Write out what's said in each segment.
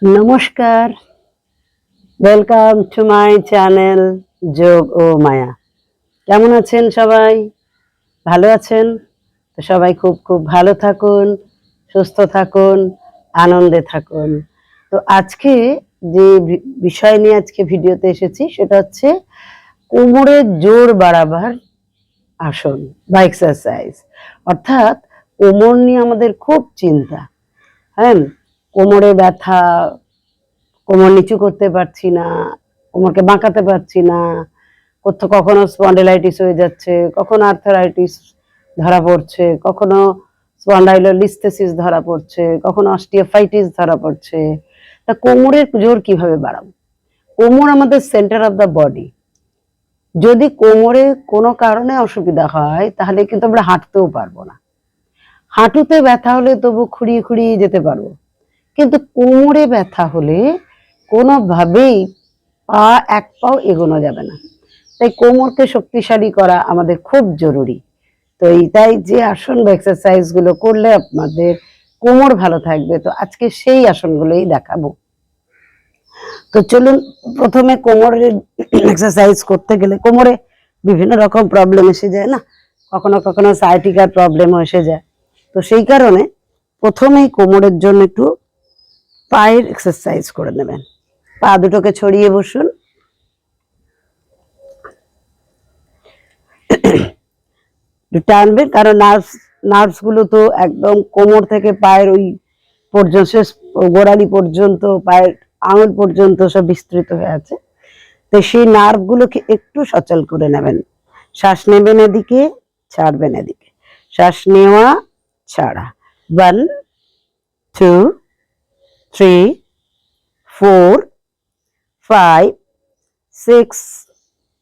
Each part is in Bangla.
নমস্কার, ওয়েলকাম টু মাই চ্যানেল যোগ ও মায়া। কেমন আছেন সবাই? ভালো আছেন তো? সবাই খুব খুব ভালো থাকুন, সুস্থ থাকুন, আনন্দে থাকুন। তো আজকে যে বিষয় নিয়ে আজকে ভিডিওতে এসেছি সেটা হচ্ছে কোমরের জোর বাড়াবার আসন বা এক্সারসাইজ। অর্থাৎ কোমর নিয়ে আমাদের খুব চিন্তা। হ্যাঁ, কোমরে ব্যথা, কোমর নিচু করতে পারছি না, কোমরকে বাঁকাতে পারছি না, কখনো স্পন্ডিলাইটিস হয়ে যাচ্ছে, কখনো আর্থারাইটিস ধরা পড়ছে, কখনো স্পন্ডাইলোলিস্থেসিস ধরা পড়ছে, কখনো অস্টিওফাইটিস ধরা পড়ছে। তা কোমরের জোর কিভাবে বাড়াবো? কোমর আমাদের সেন্টার অফ দ্য বডি। যদি কোমরে কোনো কারণে অসুবিধা হয় তাহলে কিন্তু আমরা হাঁটতেও পারবো না। হাঁটুতে ব্যথা হলে তবু খুঁড়িয়ে খুঁড়িয়ে যেতে পারবো, কিন্তু কোমরে ব্যথা হলে কোনোভাবেই এক পাও এগোনো যাবে না। তাই কোমরকে শক্তিশালী করা আমাদের খুব জরুরি। তো তাই যে আসন বা এক্সারসাইজ গুলো করলে আপনাদের কোমর ভালো থাকবে, তো আজকে সেই আসনগুলোই দেখাবো। তো চলুন, প্রথমে কোমরের এক্সারসাইজ করতে গেলে কোমরে বিভিন্ন রকম প্রবলেম এসে যায় না, কখনো কখনো সায়াটিকার প্রবলেমও এসে যায়। তো সেই কারণে প্রথমেই কোমরের জন্য একটু পায়ের এক্সারসাইজ করে নেবেন। পা দুটোকে ছড়িয়ে বসুন, টানবেন, কারণ নার্ভস গুলো তো একদম কোমর থেকে পায়ের ওই পর্যন্ত, শেষ গোড়ালি পর্যন্ত, পায়ের আঙুল পর্যন্ত সব বিস্তৃত হয়ে আছে। তো সেই নার্ভ গুলোকে একটু সচল করে নেবেন। শ্বাস নেবেন এদিকে, ছাড়বেন এদিকে, শ্বাস নেওয়া, ছাড়া। 1 2 3 4 5 6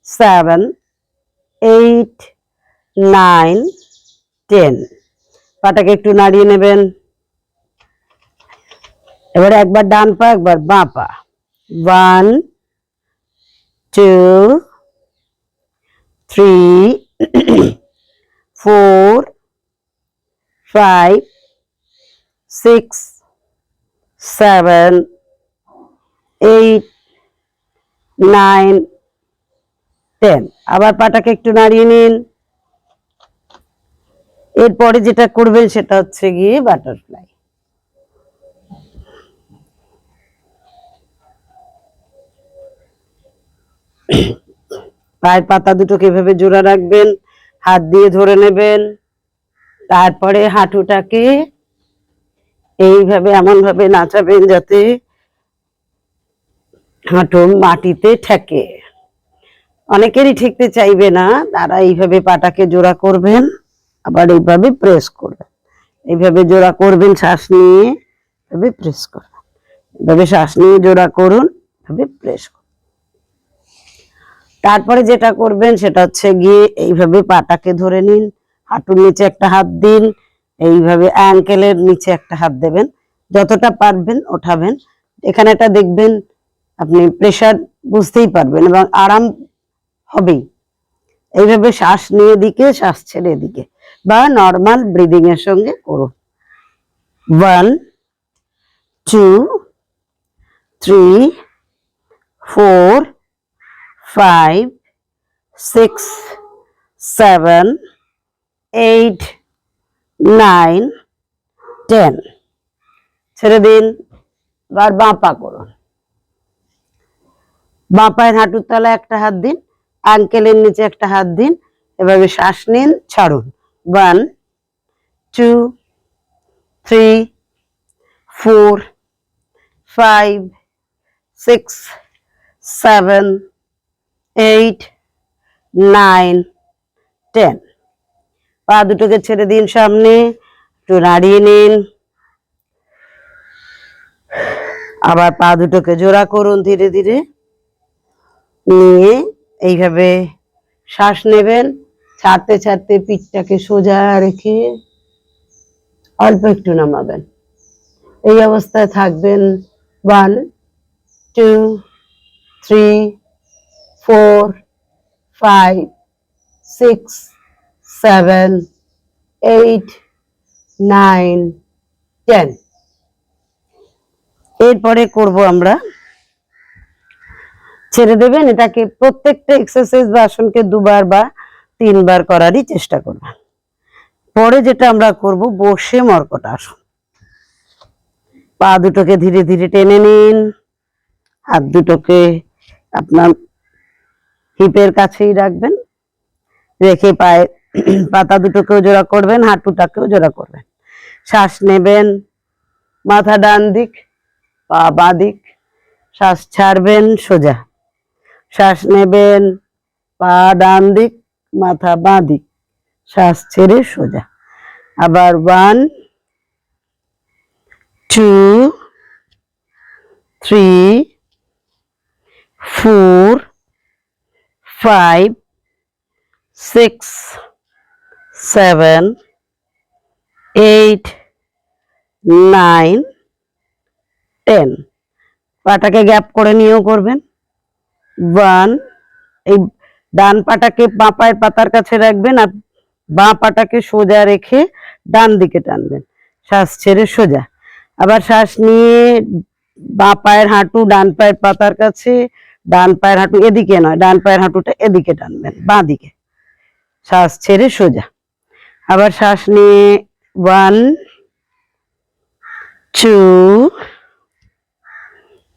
7 8 9 10। পাটাকে একটু নাড়িয়ে নেবেন। এবারে একবার ডান পা, একবার বাঁ পা। 1 2 3 4 5 6 7 8 9 10। আবার পাটাকে একটু নাড়িয়ে নিন। এরপরে যেটা করবেন সেটা হচ্ছে গিয়ে বাটারফ্লাই। পায়ের পাতা দুটোকে এভাবে জোড়া রাখবেন, হাত দিয়ে ধরে নেবেন, তারপরে হাঁটুটাকে এইভাবে এমন ভাবে নাচাবেন যাতে হাঁটু মাটিতে ঠেকে। অনেকেরই ঠেকতে চাইবে না, তারা এইভাবে পাটাকে জোড়া করবেন, আবার এইভাবে প্রেস করবেন। এইভাবে জোড়া করবেন, শ্বাস নিয়ে এভাবে প্রেস করবেন, এভাবে শ্বাস নিয়ে জোড়া করুন, এভাবে প্রেস করুন। তারপরে যেটা করবেন সেটা হচ্ছে গিয়ে এইভাবে পাটাকে ধরে নিন, হাঁটুর নিচে একটা হাত দিন, এইভাবে অ্যাঙ্কেলের নিচে একটা হাত দেবেন, যতটা পারবেন ওঠাবেন। এখানে একটা দেখবেন আপনি প্রেসার বুঝতেই পারবেন এবং আরাম হবেই। এইভাবে শ্বাস নিয়ে দিকে, শ্বাস ছেড়ে দিকে, বা নর্মাল ব্রিদিং এর সঙ্গে করুন। 1 2 3 4 5 6 7 8 9 10। ছেড়ে দিন। এবার বাঁ পা করুন। বাঁ পায়ের হাঁটুর তলায় একটা হাত দিন, আঙ্কেলের নিচে একটা হাত দিন, এভাবে শ্বাস নিন, ছাড়ুন। 1 2 3 4 5 6 7 8 9 10। পা দুটোকে ছেড়ে দিন সামনে, একটু নাড়িয়ে নিন, আবার পা দুটোকে জোড়া করুন ধীরে ধীরে। নিয়ে এইভাবে শ্বাস নেবেন, ছাড়তে ছাড়তে পিঠটাকে সোজা রেখে অল্প একটু নামাবেন। এই অবস্থায় থাকবেন। 1 2 3 4 5 6 7 8 9 10। এরপরে করব আমরা, ছেড়ে দেবেন এটাকে। প্রত্যেকটা এক্সারসাইজ বা আসনকে 2বার বা 3বার করারই চেষ্টা করবেন। পরে যেটা আমরা করব, বসে মর্কট আসন। পা দুটোকে ধীরে ধীরে টেনে নিন, হাত দুটোকে আপনার হিপের কাছেই রাখবেন, রেখে পায়ে পাতা দুটোকেও জোড়া করবেন, হাঁটুটাকেও জোড়া করবেন। শ্বাস নেবেন, মাথা ডান দিক, পা বাঁ দিক। শ্বাস ছাড়বেন, সোজা। শ্বাস নেবেন, পা ডান দিক, মাথা বাঁ দিক। শ্বাস ছেড়ে সোজা। আবার 1 2 3 4 5 6 7 8 9 10। পাটাকে গ্যাপ করে নিয়েও করবেন। 1, এই ডান পাটাকে বাঁ পায়ের পাতার কাছে রাখবেন আর বাঁ পাটাকে সোজা রেখে ডান দিকে টানবেন। শ্বাস ছেড়ে সোজা। আবার শ্বাস নিয়ে বাঁ পায়ের হাঁটু ডান পায়ের পাতার কাছে, ডান পায়ের হাঁটু এদিকে নয়, ডান পায়ের হাঁটুটা এদিকে টানবেন, বাঁ দিকে। শ্বাস ছেড়ে সোজা। আবার শ্বাস নিয়ে 1 2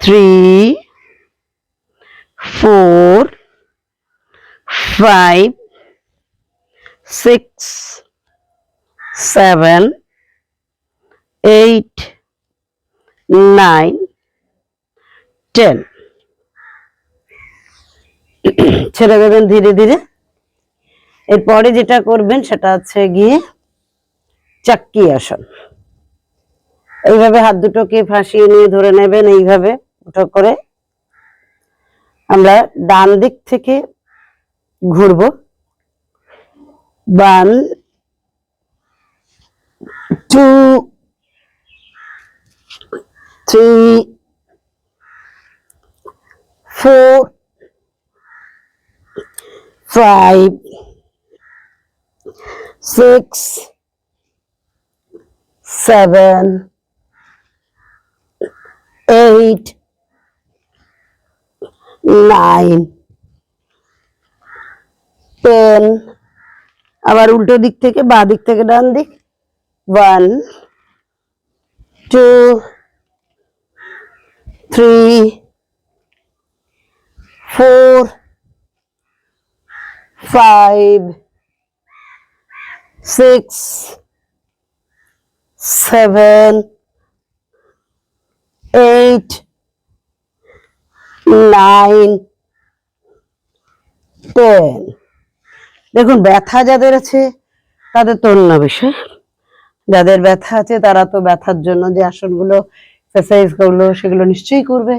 3 4 5 6 7 8 9 10। ছেড়ে দেবেন ধীরে ধীরে। এরপরে যেটা করবেন সেটা হচ্ছে গিয়ে চাক্কি আসন। এইভাবে হাত দুটোকে ফাঁসিয়ে নিয়ে ধরে নেবেন, এইভাবে উঠো করে আমরা ডান দিক থেকে ঘুরবো। 1 2 3 4 5 6 7 8 9 10। আবার উল্টো দিক থেকে, বাঁ দিক থেকে ডান দিক। 1 2 3 4 5 6 7 8 9 10। দেখুন, ব্যথা যাদের আছে তাদের তো অন্য বিষয়। যাদের ব্যথা আছে তারা তো ব্যথার জন্য যে আসনগুলো, এক্সারসাইজ গুলো সেগুলো নিশ্চয়ই করবে।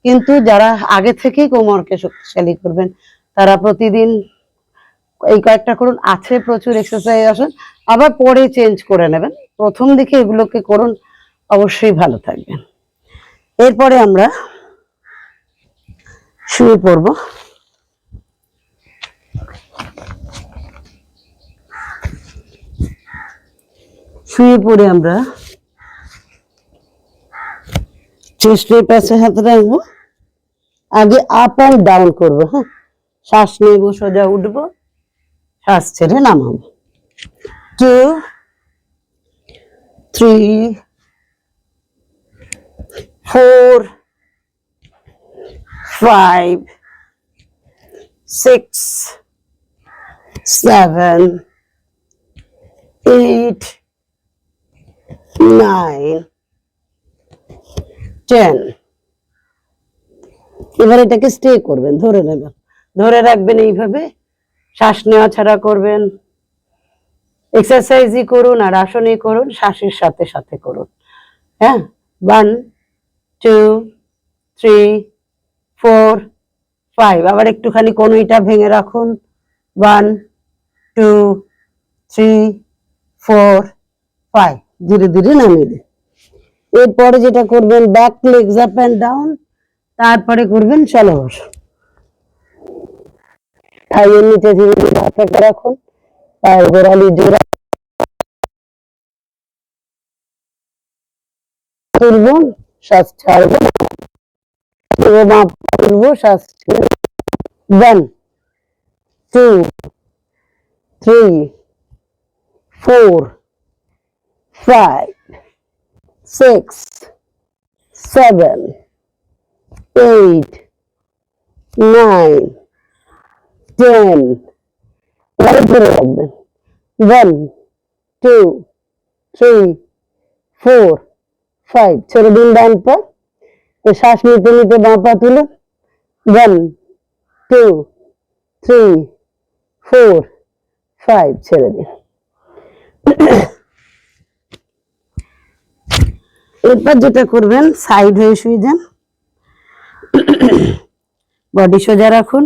কিন্তু যারা আগে থেকেই কোমরকে শক্তিশালী করবেন তারা প্রতিদিন এই কয়েকটা করুন। আছে প্রচুর এক্সারসাইজ আসন, আবার পরে চেঞ্জ করে নেবেন। প্রথম দিকে এগুলোকে করুন, অবশ্যই ভালো থাকবেন। এরপরে আমরা শুয়ে পড়ব। শুয়ে পড়ে আমরা চেস্টের পাশে হাত রাখবো। আগে আপ অ্যান্ড ডাউন করবো। হ্যাঁ, শ্বাস নেবো, সোজা উঠবো, শ্বাস ছেড়ে নামাবো। 2 3 4 5 6 7 8 9 10। এবার এটাকে স্টে করবেন, ধরে নেবেন, ধরে রাখবেন এইভাবে। শ্বাস নেওয়া ছাড়া করবেন। এক্সারসাইজই করুন আর আসনই করুন, শ্বাসের সাথে সাথে করুন। হ্যাঁ, 1 2 3 4 5। আবার একটুখানি কনুইটা ভেঙে রাখুন। 1 2 3 4 5। ধীরে ধীরে নামিয়ে দিন। এরপরে যেটা করবেন, back legs up and down. তারপরে করবেন চলো বসো। থাইয়ের নিচে ধীরে ধীরে হাতটা রাখুন, পায়ের গোড়ালি জোড়া তুলব, শ্বাস ছাড়বো, মাপ তুলবো, শ্বাস ছেড়ে 1 2 3 4 5 6 7 8 9 10 ধরে রাখবেন 1 2 3 4 5 ছেড়ে দিন ডান পা। তো শ্বাস নিতে নিতে বাঁ পা তুলুন 1 2 3 4 5 ছেড়ে দিন। এরপর যেটা করবেন, সাইড হয়ে শুয়ে যান, বডি সোজা রাখুন,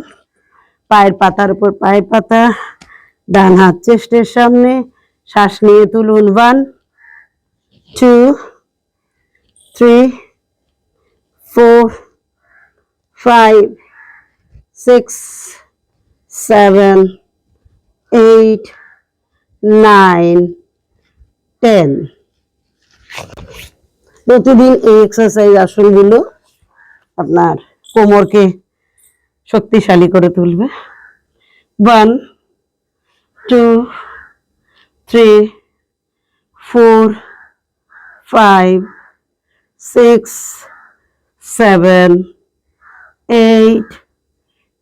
পায়ের পাতার উপর পায়ের পাতা, ডান হাত চেস্টের সামনে, শ্বাস নিয়ে তুলুন 1 2 3 4 5 6 7 8 9 10। প্রতিদিন এই এক্সারসাইজ আসনগুলো আপনার কোমরকে শক্তিশালী করে তুলবে। 1 2 3 4 5 6 7 8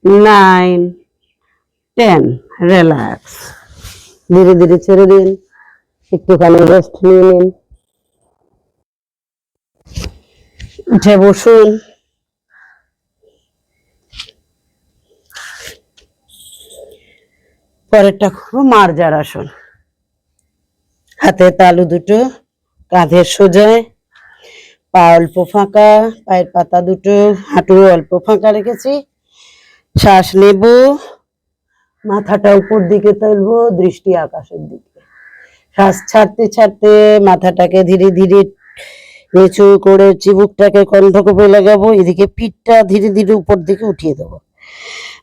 9 10। রিল্যাক্স, ধীরে ধীরে ছেড়ে দিন, একটুখানি রেস্ট নিয়ে নিন, উঠে বসুন। পরেরটা করবো মার্জার আসন। হাতে তালু দুটো কাঁধের সোজায়, পা অল্প ফাঁকা, পায়ের পাতা দুটো হাঁটু অল্প ফাঁকা রেখেছি। শ্বাস নেব, মাথাটা উপর দিকে তুলবো, দৃষ্টি আকাশের দিকে। শ্বাস ছাড়তে ছাড়তে মাথাটাকে ধীরে ধীরে নিচু করে চিবুকটাকে কণ্ঠকোপে লাগাবো, এদিকে পিঠটা ধীরে ধীরে উপর দিকে উঠিয়ে দেবো।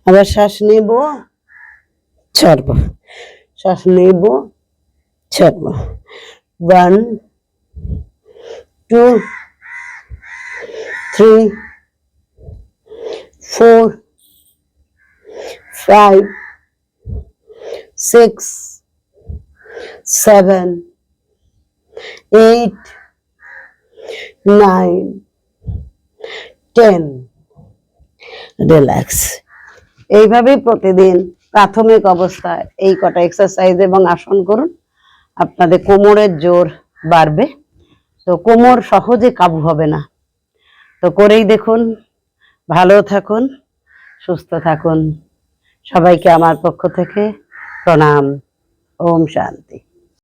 আবার শ্বাস নেব, ছাড়বো, শ্বাস নেব, ছাড়বো। 1 2 3 4 5 6 7 8 9 10। রিল্যাক্স। এইভাবেই প্রতিদিন প্রাথমিক অবস্থায় এই কটা এক্সারসাইজ এবং আসন করুন, আপনাদের কোমরের জোর বাড়বে। তো কোমর সহজে কাবু হবে না। তো করেই দেখুন। ভালো থাকুন, সুস্থ থাকুন। সবাইকে আমার পক্ষ থেকে প্রণাম। ওম শান্তি।